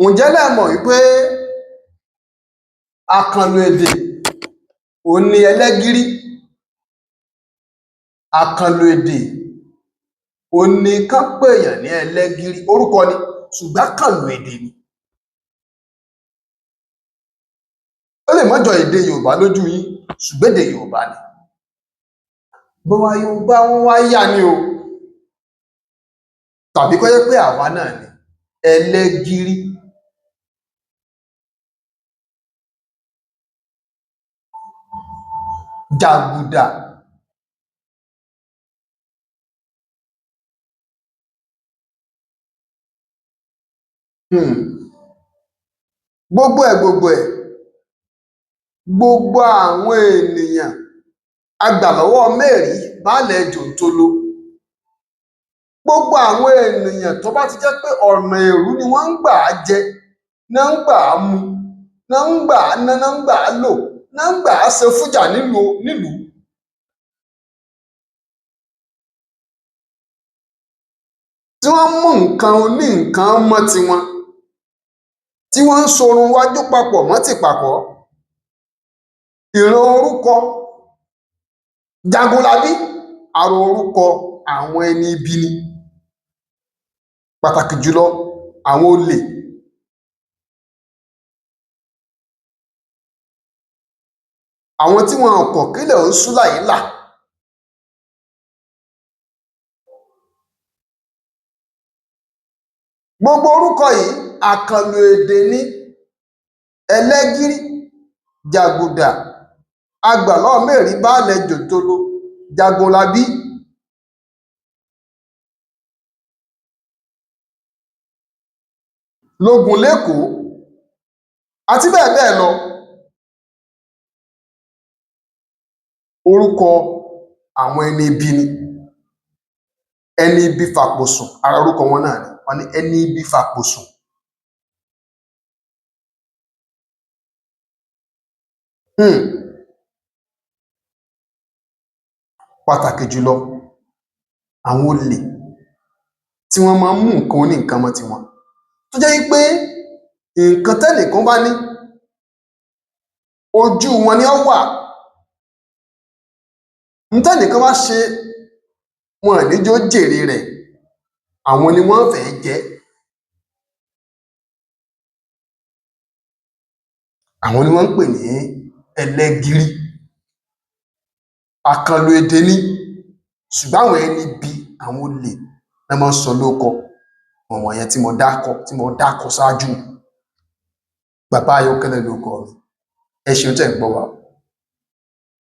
ǹjẹ́ lẹ mọ̀ wípé àkànlò èdè òun ni ẹlẹ́gìrì? Àkànlò èdè òun ni kán pèèyàn ní ẹlẹ́gìrì, orúkọ ni ṣùgbọ́n àkànlò èdè ni. Ó lè má jọ èdè Yorùbá lójú yín ṣùgbọ́n èdè Yorùbá ni. Bọ́wá Yorùbá wọn wá yà ni o, tàbí kó jẹ́ pé àwa náà ni ẹlẹ́gìrì. Jàgùdà gbogbo ẹ̀ gbogbo àwọn ènìyàn agbàlọ́wọ́ mẹ́rí baálẹ̀ jòńtóló, gbogbo àwọn ènìyàn tó bá ti jẹ́ pé ọ̀nà èrú ni wọ́n ń gbà á jẹ, ná ń gbà á mu, ná ń gbà á ná, ná ń gbà á lò, ná ń gbà á ṣe fújà nílùú. Tí wọ́n mú nǹkan oní nǹkan mọ́ tiwọn, tí wọ́n ń sorun wájú papọ̀ mọ́ tìpàkọ́. Ìran orúkọ Jagunlabí, ara orúkọ àwọn ẹni ibi ni, pàtàkì jùlọ àwọn olè. Àwọn tí wọn kọ̀ kílẹ̀ ó ṣú láyìílà. Gbogbo orúkọ yìí àkànlò èdè ní. Ẹlẹ́gìrì, jàgùdà, agbàlọ́wọ́ mẹ́rí baálẹ̀ jòńtóló, Jagunlabí. Lógùn lẹ́kọ̀ọ́ àti bẹ́ẹ̀ bẹ́ẹ̀ lọ. Orúkọ àwọn ẹni ibi ni. Ẹni ibi fàpòsùn, ara orúkọ wọn náà ni. Wọ́n ní ẹni ibi fàpòsùn. Pàtàkì jùlọ àwọn olè tí wọ́n máa ń mú nǹkan oní nǹkan mọ́ tiwọn, tó jẹ́ wípé nǹkan tẹ́nìkan bá ní ojú wọn ni ó wà. Ntẹ́nìkan bá ṣe wọn ò ní jẹ́ ó jèrè rẹ̀, àwọn ni wọ́n fẹ́ jẹ. Àwọn ni wọ́n ń pè ní ẹlẹ́gìrì. Àkànlò èdè ni, ṣùgbọ́n àwọn ẹni ibi, àwọn olè ná máa ń sọ lóókọ àwọn wọ̀nyẹn tí mo dákọ ṣáájú. Bàbá Ayọ̀kẹ́lẹ́ lórúkọ mi. Ẹ ṣeun tẹ́ ń gbọ́ wa.